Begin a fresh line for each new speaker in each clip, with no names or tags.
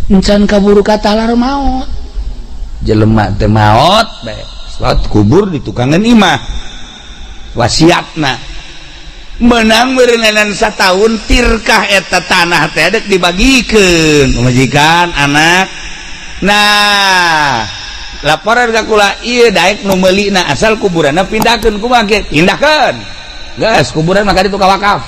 encan kaburu katalar maut jelema teu maot bae salat kubur di tukangan imah wasiatna menang berenang setahun tirkah eta tanah teh dek dibagikeun majikan anak. Nah laporan ka kula ieu daek nu meulina asal kuburanna pindahkeun kumaha ge pindahkeun geus kuburan maka ditu ka wakaf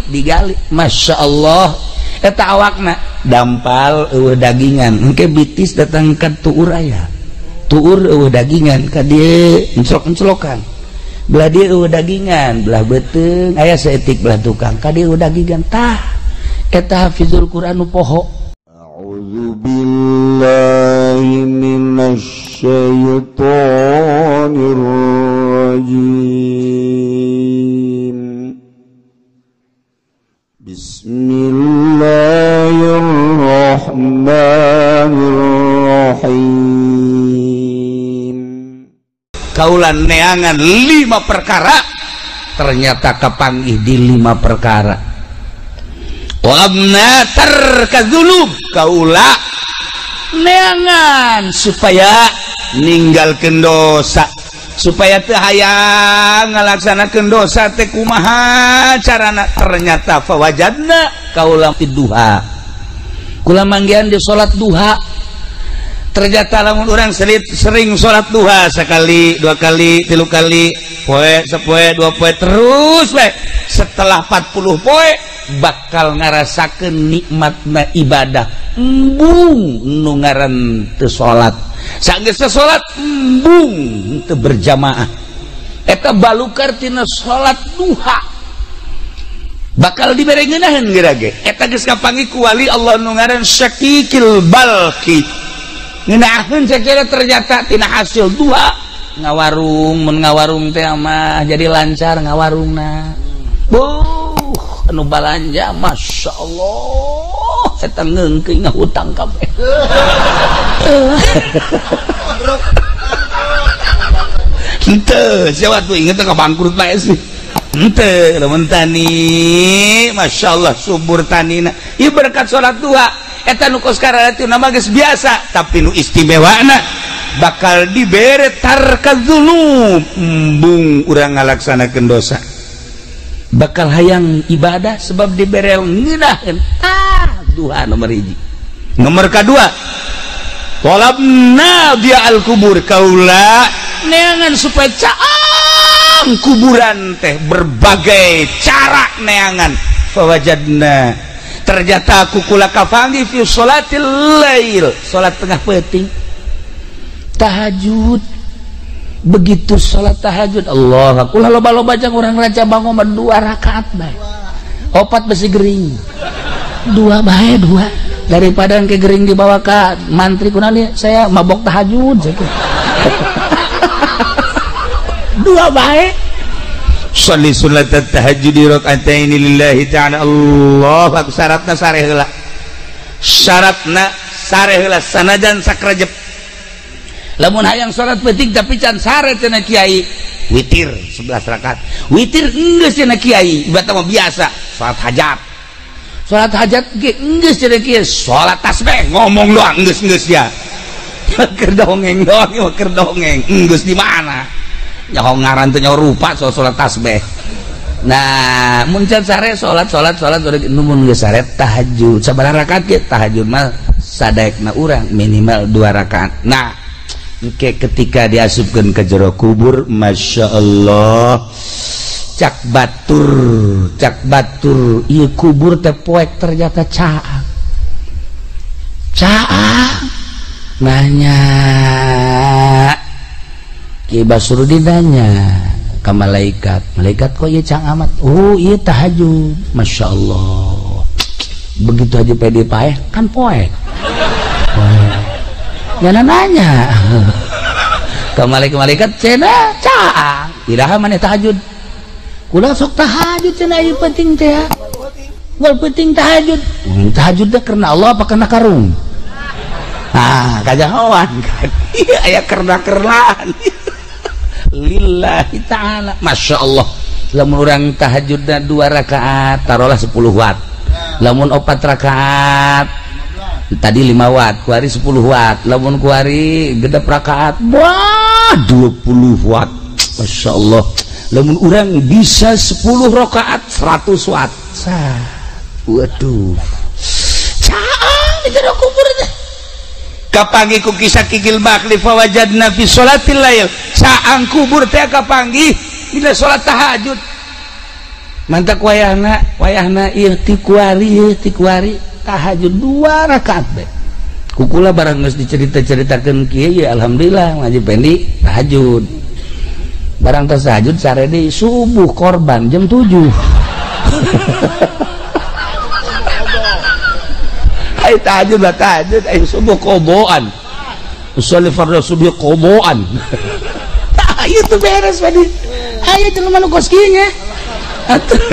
digali Masya Allah eta awakna dampal eueuh dagingan engke bitis datang ka tuur aya tuur eueuh dagingan ka dieu enclok-enclokan belah dieu eueuh dagingan belah beuteung aya saeutik belah tukang ka dieu eueuh dagingan tah eta hafizul Quran nu poho.
A'udzu billahi minasy syaithanir rajim. Bismillahirrahmanirrahim.
Kaulan neangan 5 perkara ternyata kapanggih di 5 perkara. Wabna tarkadzunub kaula neangan supaya ninggalkeun dosa supaya teu hayang ngalaksanakeun dosa teh kumaha carana ternyata fawajadna kaula duha kula manggihan di salat duha ternyata lamun urang sering salat duha sekali 2 kali 3 kali poe sapoe 2 poe terus we setelah 40 poe bakal ngarasakeun nikmatna ibadah embung nu ngaran teu salat sanggeus salat embung teu berjamaah eta balukar tina salat duha bakal dibere ngeunaheun geura ge eta geus kapanggih ku wali Allah nu ngaran Syakikil Balki ngeunaheun sakira ternyata tina hasil duha ngawarung mun ngawarung teh mah jadi lancar ngawarungna anu balanja Masya Allah eta ngeungkeuy ngahutang kabeh henteu siapa tuh inget ka bangkrut bae sih henteu lamun tani Masya Allah subur tanina ieu berkat salat duha eta nu kos karalatina mah geus biasa tapi nu istimewana bakal dibere tarkadzunub embung urang ngalaksanakeun dosa bakal hayang ibadah sebab dibere ngeunaheun duha nomor 1. Nomor kedua talabna dia al kubur kaula neangan supaya caang kuburan teh berbagai cara neangan fawajadna ternyata aku kula kafangi fi sholatil lail salat tengah peuting tahajud begitu salat tahajud Allah kula loba-loba jang urang raja bangun 2 rakaat bae 4 besi gering 2 bae 2 daripada ke gering dibawa ke mantri kunali saya mabok tahajud 2 bae sholli salat tahajud rakaatain lillahi ta'ala Allah syaratna sareh heula sanajan sakrajep lamun hayang salat penting tapi can sare cenah kiai witir 11 rakaat witir geus cenah kiai ibadah mah biasa salat hajat ge geus cenah kiai salat tasbih ngomong doang geus ya keur dongeng doang keur dongeng geus di mana nyaho ngaran teh nyaho rupa salat tasbih. Nah mun can sare salat mun geus sare tahajud sabaraha rakaat ge tahajud mah sadaekna urang minimal 2 rakaat. Nah ketika diasupkan ke jero kubur Masya Allah cak batur iya kubur teh poek ternyata caang nanya Ki Basrudin nanya ke malaikat kok iya cang amat iya tahajud Masya Allah begitu aja pede paeh kan poek jangan nanya ke malaikat cina caang iraha maneh tahajud kula sok tahajud cina ieu penting teh wal penting tahajud teh karena Allah apa karena karung kajahoan kan aya kerna-kerlaan lillahi ta'ala Masya Allah lamun urang tahajudna 2 rakaat taruhlah 10 watt lamun 4 rakaat tadi 5 watt kuari 10 watt lamun kuari gedep rakaat wah 20 watt Masya Allah lamun urang bisa 10 rakaat 100 watt waduh caang di jero kubur teh kapanggih ku kisah kikil bakli fawajadna fi sholatil lail caang kubur teh kapanggih dina salat tahajud mantak wayahna ieu ti kuari tahajud 2 rakaat be kukula barang geus dicerita-ceritakeun kieu ya alhamdulillah ngaji pendi tahajud barang tos tahajud sare deui subuh korban jam 7 ai tahajud lah tahajud ai subuh koboan usolli fardhu subuh koboan ayo tuh beres tadi ayo jelema nu kos kieu nya atuh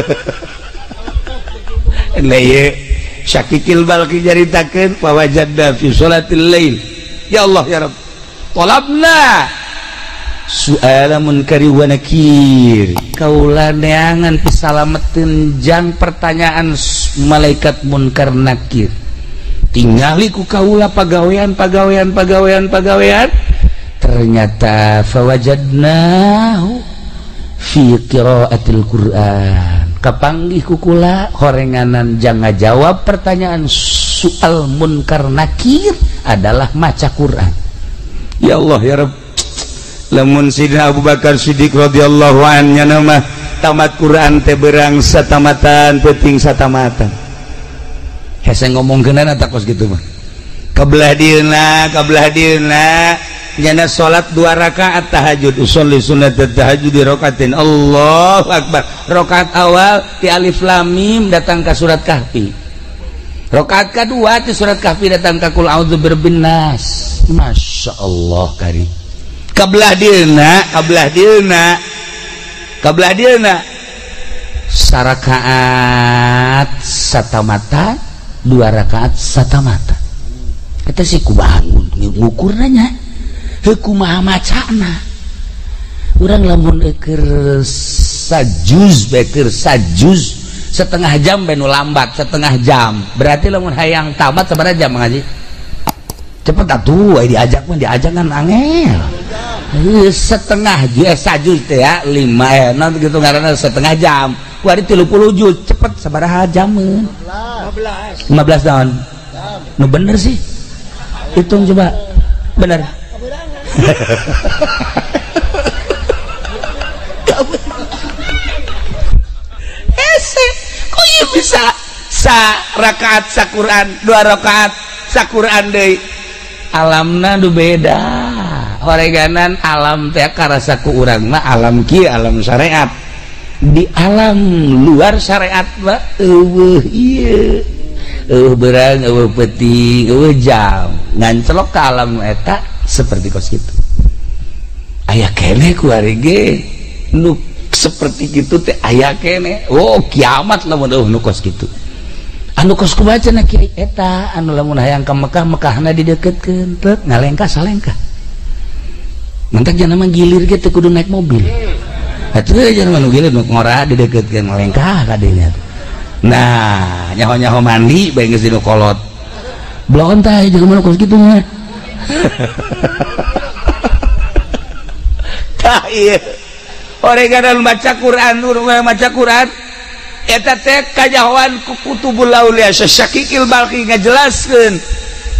leye syakikil balki jaritakeun wajadna fi sholatil lail ya Allah ya Rabb talabna su'ala munkari wa nakir kaula neangan pisalametin jang pertanyaan malaikat munkar nakir tingali ku kaula pagawean ternyata fawajadnahu fi qiraatil Qur'an kapanggih kukula horenganan jang ngajawab pertanyaan soal munkar nakir adalah maca Quran ya Allah ya Rabb lamun Sidina Abu Bakar Siddiq radhiyallahu anhu nama tamat Quran teh berang satamatan peuting satamatan hese ngomongkeunana tak kos kitu mah kabelah dieuna nyana salat 2 rakaat tahajud usolli sunat tahajud di rakaatin Allahu akbar rakaat awal ti alif lam mim datang ke surat kahfi rakaat kedua ti surat kahfi datang ke qul a'udzu birabbin nas Masya Allah karim kabelah dieuna sarakaat satamata 2 rakaat satamata eta si kumaha ngukurna kumaha macana urang lamun keur sajuz setengah jam benu lambat setengah jam berarti lamun hayang tamat sabaraha jam ngaji cepet atuh diajak kan angel setengah sajuz teh ya 5 gitu ngaranna setengah jam kuari 30 juz cepet sabaraha jameun 15 tahun nu bener sih hitung coba bener kok iya bisa rakaat saquran 2 rakaat saquran deui alamna nu beda horeganan alam teh karasa ku urang mah alam kieu alam syariat di alam luar syariat mah eueuh ieu berang eueuh peuting eueuh jam ngan celok ka alam eta seperti kos gitu aya kene kuari ge nu seperti gitu teh aya kene oh kiamat lamun nu kos gitu anu kos kumaha cenah kiai eta anu lamun hayang ka Mekah Mekahna dideketkeun teu ngalengkah salengkah mantak jangan mah gilir ge teu kudu naik mobil atuh jangan mah gilir nu ngora dideketkeun ngalengkah ka dinya nah nyaho-nyaho mandi bae geus dinu kolot blon teh jangan mah kos kitu nya tah ieu oreganan maca Quran eta teh kajahoan ku kutubul aulia syakikil balki ngajelaskeun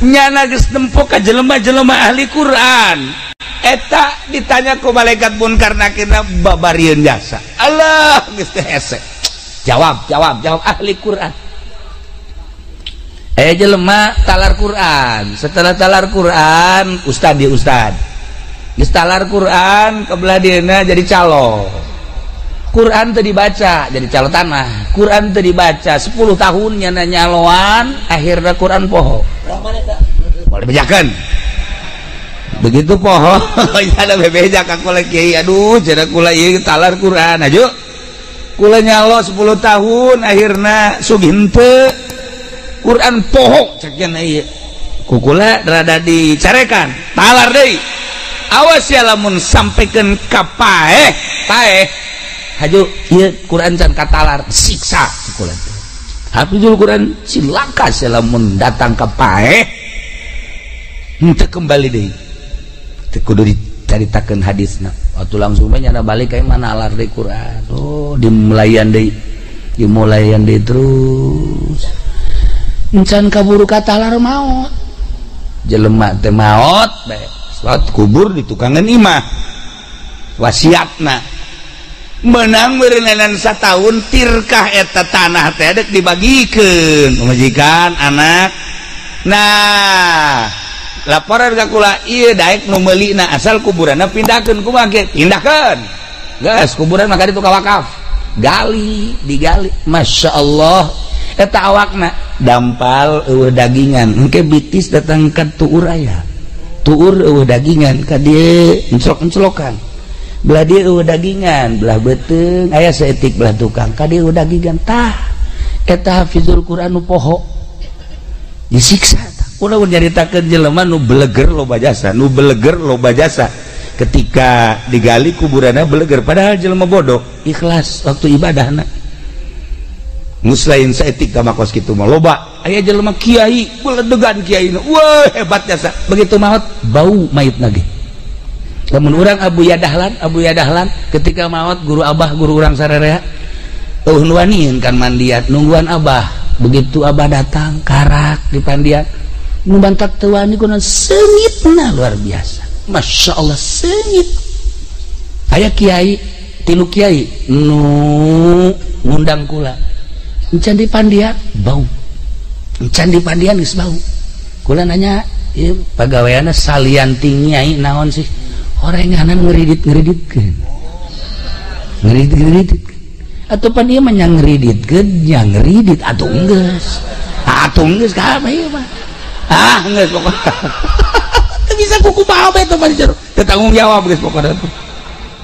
nyana geus nempo ka jelema-jelema ahli Quran eta ditanya ku malaikat munkar nakirna babarieun jasa Allah geus teh hese jawab ahli Quran jelema talar Quran setelah talar Quran ustad geus talar Quran kebelah dieuna jadi calo Quran teu dibaca jadi calo tanah Quran teu dibaca 10 tahun nyana nyaloan akhirna Quran poho boleh bejakeun begitu poho nyana bebeja ka kula kiai aduh cenah kula ieu talar Quran aju kula nyalo 10 tahun akhirna sugih henteu Quran poho cekeun ieu kukula rada dicarekan talar deui awas ya lamun sampaikan ka paeh haju ieu Quran can katalar siksa kukula Hafizul Quran cilaka lamun datang ka paeh henteu kembali deui teu kudu dicaritakeun hadisna waktu langsung we nyana balik ka mana alar deui Quran dimulayan deui terus encan kaburu katalar maot jelema teh maot bae salat kubur di tukangan imah wasiatna menang merenganan satahun tirkah eta tanah teh dek dibagikeun majikan anak. Nah laporan ka kula ieu daek nu meulina asal kuburanna pindahkeun kumaha ge pindahkeun geus kuburan mah kaditu ka wakaf digali Masya Allah eta awakna dampal eueuh dagingan engke bitis datang ka tuur aya tuur eueuh dagingan ka dieu enclok-enclokan belah dia dagingan belah beteng aya saeutik belah tukang ka dia dagingan tah eta hafizul Quran nu poho disiksa tah ulah nyaritakeun jelema nu beleger loba jasa ketika digali kuburanna beleger padahal jelema bodoh ikhlas waktu ibadahna muslain saeutik ka makos kitu mah loba aya jelema kiai beledegan kiaina wah hebat jasa begitu maot bau mayit nage. Lamun urang Abu Ya Dahlan ketika maut guru abah guru urang sarerea nuanieun kan mandian nungguan abah begitu abah datang karak di pandian nu bantak teu wani kunaon seungitna luar biasa Masya Allah seungit aya kiai tilu kiai nu ngundang kula encan di pandian bau encan di pandian geus bau kula nanya ieu pagaweana salian tinggi naon sih orenganan ngeridit-ngeriditkeun atau pan ieu mah nya ngeridit atuh geus ka apa ieu mah geus pokona teu bisa kuku bae eta mah jero teu tanggung jawab geus pokona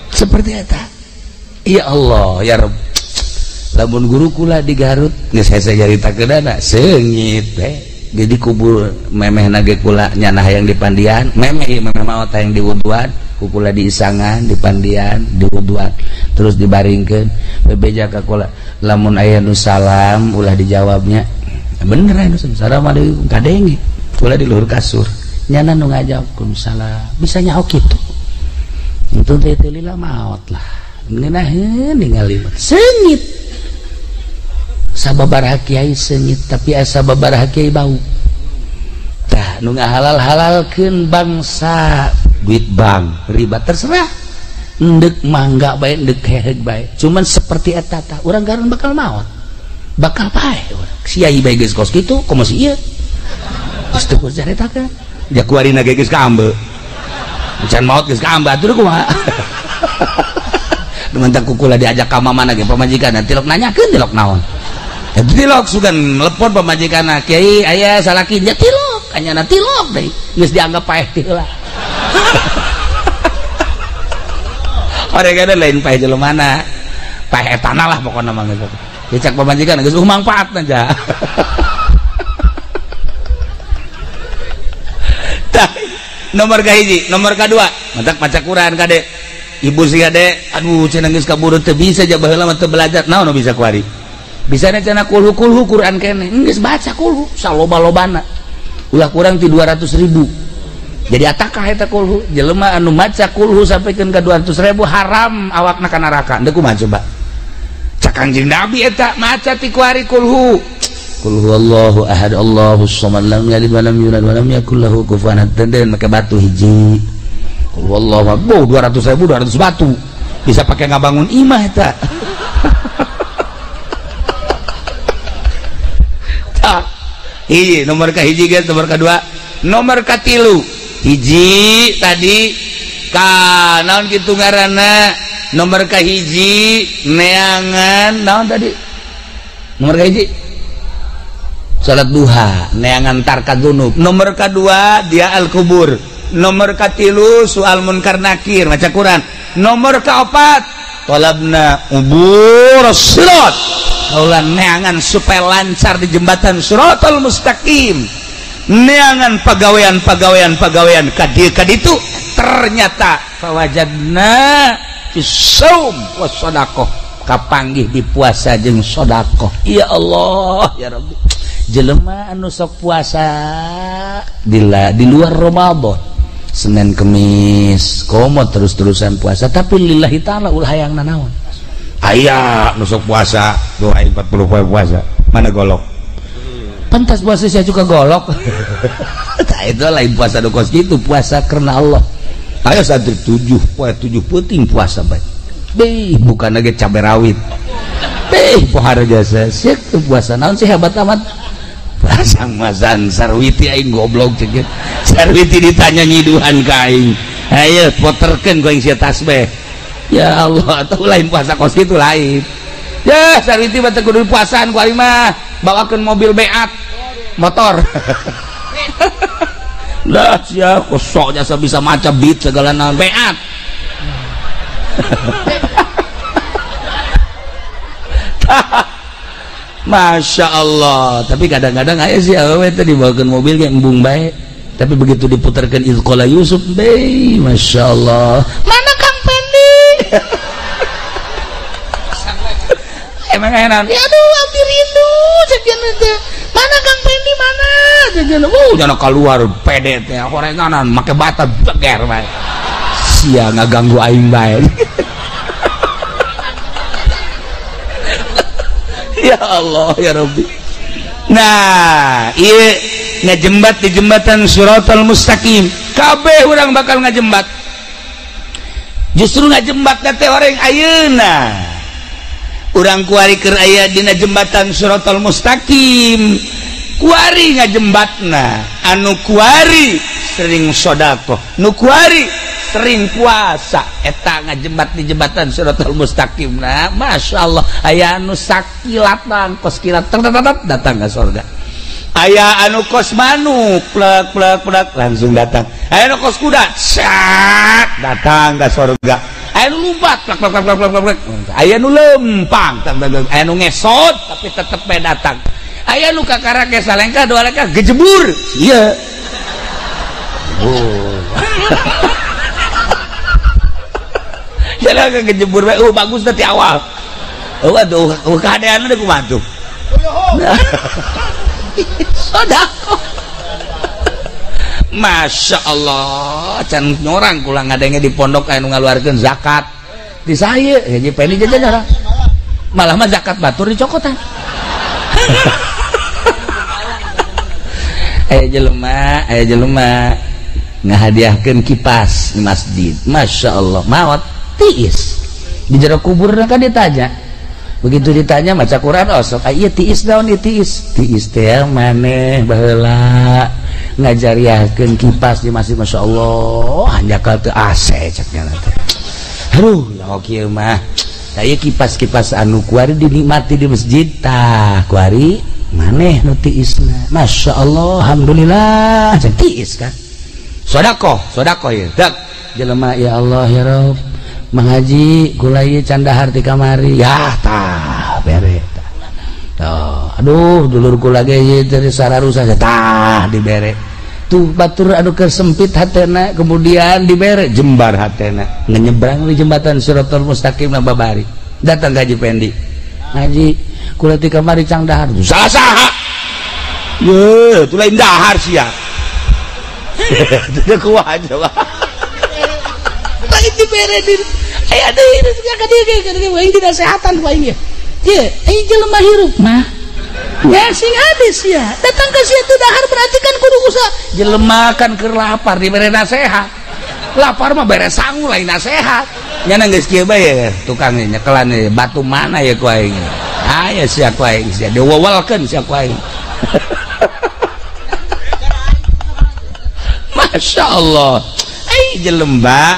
seperti eta ya Allah ya Rabb lamun guru kula di Garut geus hese nyaritakeunana seungit we jadi kubur memeh nage kula nyana hayang di pandian memeh maot hayang di wuduan kukula di isangan di pandian di wuduan terus dibaringkeun bebeja ka kula lamun aya nu salam ulah dijawabnya bener aya nu salam alaikum kadenge kula di luhur kasur nyana nu ngajawabkeun salam bisa nyaho kitu itu teh lila maot lah ngeunaheun ningali seungit sababaraha kiai seungit tapi asa babaraha kiai bau tah nu ngahalal-halalkeun bangsa duit bank riba terserah endek mangga bae endek heheg bae cuman seperti eta tah urang garan bakal maot bakal pae siai bae geus kos kitu komo si ieu geus teu kudu caritakeun jakuarina ge geus kaambe can maot geus kaambe atuh kumaha mentak kukula diajak ka mamana ge pamajikanna tilok nanyakeun tilok naon tilok sugan telepon pamajikanna kiai aya salaki nya tilok anyana tilok deui geus dianggap paeh ti heula orang lain paeh jelemana paeh etana lah pokoknya mah geus dicak pamajikan geus mangpaatna aja nomor kahiji nomor kadua mantak maca Quran kade ibu si kade aduh cenah geus kaburu teu bisa ja baheula mah teu belajar naon bisa kuari bisana cenah kulhu Quran kene geus baca kulhu saloba-lobana ulah kurang ti 200.000 jadi atakah eta kulhu jelema anu maca kulhu sampikeun ka 200.000 haram awakna ka neraka teu kumaha coba cak Kanjeng Nabi eta maca ti kuari kulhu Allahu ahad Allahus samad lam yalid wa lam yulad wa lam yakul lahu kufuwan ahad dan make batu hiji kulhu Allahu akbar 200.000 200 batu bisa pakai ngabangun imah eta nomor kahiji guys nomor kedua nomor katilu hiji tadi ka naon kitu ngaranna nomor kahiji neangan naon tadi nomor kahiji salat duha neangan tarka dzunub nomor kedua dia al kubur nomor katilu soal munkar nakir maca Quran nomor kaopat talabna ubur sirat kaulan neangan supaya lancar di jembatan Siratal Mustaqim neangan pagawean kaditu ternyata fawajadna fisaum wassadaqah kapanggih di puasa jeung sedekah. Ya Allah ya Rabbi, jelema anu sok puasa di luar Ramadan, Senin Kemis komo terus-terusan puasa, tapi lillahi ta'ala ulah hayang nanaon. Aya nu sok puasa 40 poe puasa, mana golok? Pantas puasa saya juga golok. Nah, itu lain puasa do kos gitu, puasa karena Allah. Ayo santri 7 penting puasa bae. Beh, bukan lagi cabai rawit. Beh, pohara jasa. Sik puasa naon sih hebat amat. Pasang mazan sarwiti aing goblok ceuk. Sarwiti ditanya nyiduhan ka aing. Ayo poterkeun ku aing sia tasbih. Ya Allah, atuh lain puasa kos kitu lain. Ya, sarwiti mah teu kudu puasaan ku aing mah. Bawakeun mobil beat motor. Lah sia kosok jasa bisa maca beat segala naon beat. Masya Allah. Tapi kadang-kadang aya sih awewe teh dibawakeun mobil ge embung bae, tapi begitu diputarkeun Izqala Yusuf bae, Masya Allah. Mana Kang Pendi? Emang enak. Ya aduh, abdi rindu ceun teh. Mana Kang Pendi mana? Ceun jangan keluar pede teh horenganan make bata jeger bae. Sia ngaganggu aing bae. Ya Allah ya Rabbi. Nah, ieu ngajembat di jembatan Shiratal Mustaqim. Kabeh urang bakal ngajembat. Justru ngajembat teh orang ayeuna. Urang kuari keur aya dina jembatan Shiratal Mustaqim. Kuari ngajembatna, anu kuari sering sedekah, nu kuari sering puasa, eta ngajembat di jembatan Shiratal Mustaqim. Nah, Masya Allah, aya anu sakilat kos kilat datang ke surga. Aya anu kos manuk plek langsung datang. Aya anu kos kuda sak datang ke surga. Aya nu lumpat plek. Aya nu lempang, aya nu ngesot tapi tetep bae datang. Aya nu kakara ke salengka doa leka gejebur. Iya. Oh. Jalan ke gejebur bae. Oh bagus tadi awal. Oh aduh, keadaan udah kumaha tuh. Sedekah. Masya Allah, can nyorang kula ngadenge di pondok anu ngaluarkeun zakat. Di saya haji Pendi jajan orang. Malah mah zakat batur dicokotan. Ayo jelema ngahadiahkeun kipas di masjid. Masya Allah, maot tiis di jero kubur kan ditanya. Begitu ditanya maca Quran osok, ieu tiis daun ieu tiis teh maneh baheula ngajariahkeun kipas di masjid. Masya Allah, hanjakal teu AC ceknya teh. Aduh, ya kieu mah. Ieu kipas-kipas anu kuari dinikmati di masjid tah kuari maneh nu tiisna. Masya Allah, alhamdulillah can tiis kan. Sedekah ieu. Dak jelema ya Allah ya Rabb, Mang Haji kula ieu can dahar ti kamari. Ya tah bere tah. Tuh, aduh dulur kula ge ieu teh sararusa tah dibere. Tuh batur anu keur sempit hatena kemudian dibere jembar hatena. Nyebrang di jembatan Shiratal Mustaqim na babari. Datang Haji Pendi. Haji kula ti kamari cang dahar. Saha? Ye, tu lain dahar sia. Teu kuat coba. Lain dibere di aya deui ka dieu aing dinasehatan ku aing. Ye, aing jelema hirup mah. Ya sing hadis ya. Datang ke situ dahar berarti kan kudu usaha. Jelema kan keur lapar dibere nasehat. Lapar mah bere sangu lain nasehat. Nya geus kieu bae tukang nyekelan batu mana ya ku aing. Aya sia ku aing sia diwewelkeun sia ku aing. Masya Allah. Jelema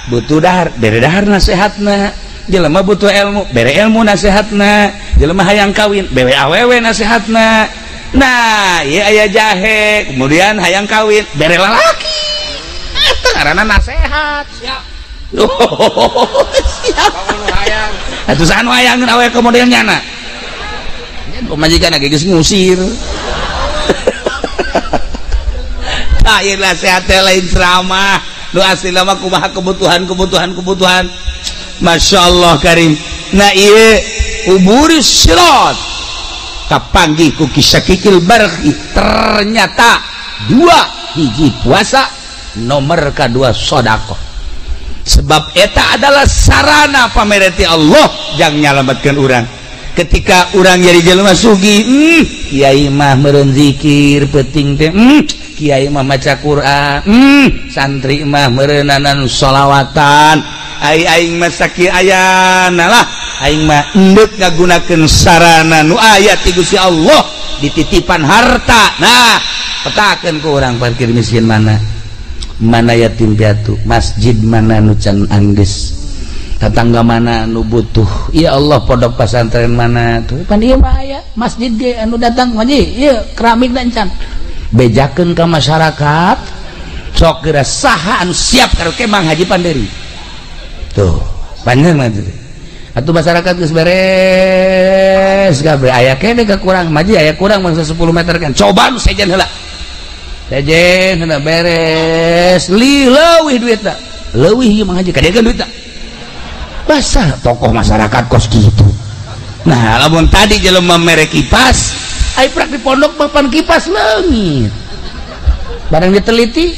butuh dahar, bere dahar nasehatna. Jelema butuh ilmu, bere ilmu nasehatna. Jelema hayang kawin, bere awewe nasehatna. Nah, ieu aya jahe, kemudian hayang kawin, bere lalaki. Eta ngaranna nasehat. Siap. Oh, siap. Hayang. Atuh sanu hayangeun awewe kemudian nyana. Nya pamajikan geus ngusir. Air nasihat lain ceramah. Lu asli lama kumaha kebutuhan. Masya Allah karim. na ieu uburi sirat kapanggih ku kisakikil barqi ternyata dua hiji puasa nomor kedua sedekah sebab eta adalah sarana pamereti Allah jang nyalametkeun urang ketika urang jadi jelema sugih kiai mah meureun zikir penting teh kiai mah maca Quran santri mah meureunanan sholawatan aing mah sakieu ayana lah aing mah endeup ngagunakeun sarana nu aya ti Gusti Allah dititipan harta. Nah petakeun ku urang parkir miskin mana yatim piatu masjid mana nu can anggeus tetangga mana nu butuh ya Allah pondok pesantren mana tuh pan ieu mah aya masjid ge anu datang ngaji ieu keramik dan can bejakeun ka masyarakat sok geura saha anu siap karo kemang Haji Panderi tuh panjang mah teh atuh masyarakat geus beres gabre aya kene kurang maji aya kurang mangsa 10 meter kan coba nu sejen heula sejen heula beres leuwih duitna leuwih ieu mah Haji kadegeun duitna basah tokoh masyarakat kos gitu. Nah lamun tadi jelema mere kipas ai prak di pondok papan kipas leungit barang diteliti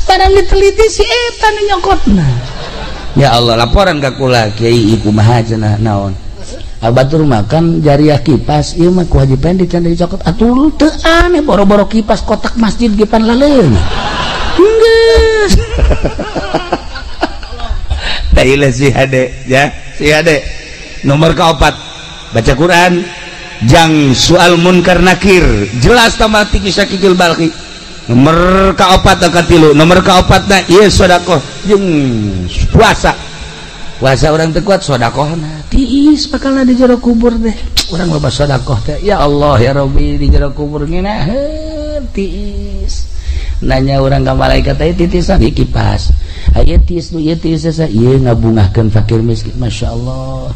barang diteliti si eta nu nyokotna ya Allah laporan ka kula kiai kumaha cenah naon batur makan jariah kipas ieu mah ku Haji Pendi can dicokot atuh teu aneh boro-boro kipas kotak masjid ge pan laleung geus tailah si hade ya si hade nomor kaopat baca Quran jang soal munkar nakir jelas tamati kisah kikil balki nomor kaopat ka tilu nomor kaopatna ieu sedekah jeung puasa orang teu kuat sedekahna tiis bakalna di jero kubur teh urang loba sedekah teh ya Allah ya Rabbi di jero kubur ngeunaheun tiis nanya orang ka malaikat aya titisan di kipas aya tiis nu ieu tiis sa ieu ngabungahkeun fakir miskin masyaallah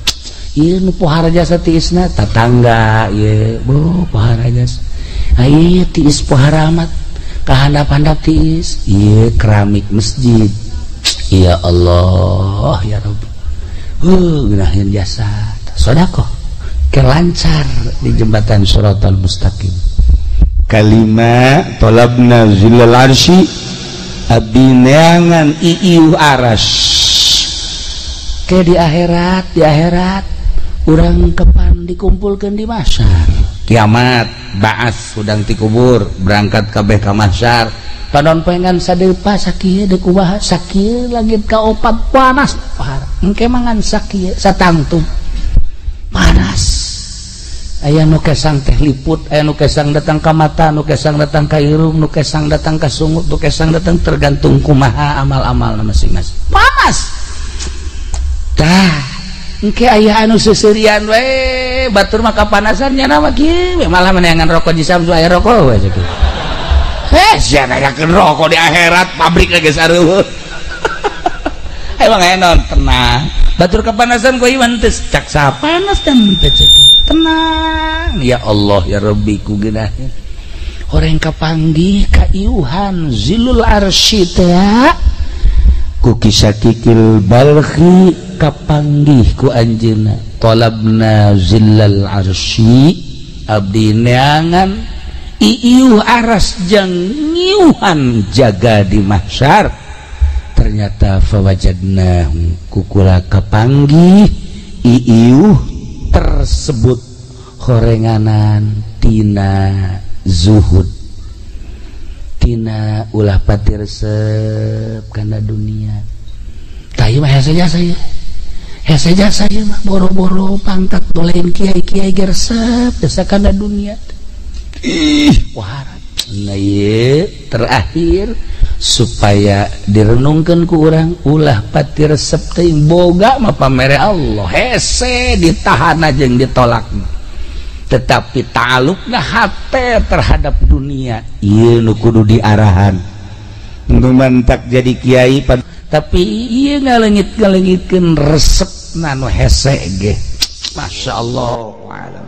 ieu nu pohara jasa tiisna tatangga ieu pohara jasa aya tiis pohara amat kahandap-handap tiis ieu keramik masjid ya Allah ya Rabbi geunaheun jasa sedekah kelancar di jembatan Shiratal Mustaqim kalima tolabna zilal arsy abdi neangan iiuh aras ke di akhirat urang kepan dikumpulkeun di mahsyar kiamat ba'ats udang ti kubur berangkat kabeh ka mahsyar panon pengan sadeupa sakieu deuk kumaha sakieu langit kaopat panas pahar engke mangan sakieu satangtung panas aya nu kesang teh liput aya nu kesang datang ka mata nu kesang datang ka irung nu kesang datang ka sungut nu kesang datang tergantung kumaha amal-amal masing-masing panas tah engke aya anu seuseurean we batur mah kapanasan nya mah kieu malah meneangan rokok di Samsu aya rokok we sakieu sia ngayakeun rokok di akhirat pabrik geus areueuh emang enon tenang batur kapanasan ku iman teh cak sapanas dan teh tenang ya Allah ya Rabbi ku geunaheun horeng kapanggih ka iuhan zilul arsy teh ku kisah kikil balhi kapanggih ku anjeunna talabna zillal arsy abdi neangan iiuh aras jang ngiuhan jaga di mahsyar ternyata fawajadna kukula kapanggih iiuh tersebut horenganan tina zuhud tina ulah pati resep kana dunia tayu mah hese jasa mah boro-boro pangkat dolein kiai-kiai gersep desa kana dunia waharat nah ieu terakhir supaya direnungkan ku urang ulah pati resep teuing boga mah pamere Allah hese ditahan aja yang ditolak tetapi ta'alluqna hate terhadap dunia ieu nu kudu diarahan nu mantak jadi kiai tapi ieu ngaleungit-ngaleungitkeun resepna nu hese ge masyaallah.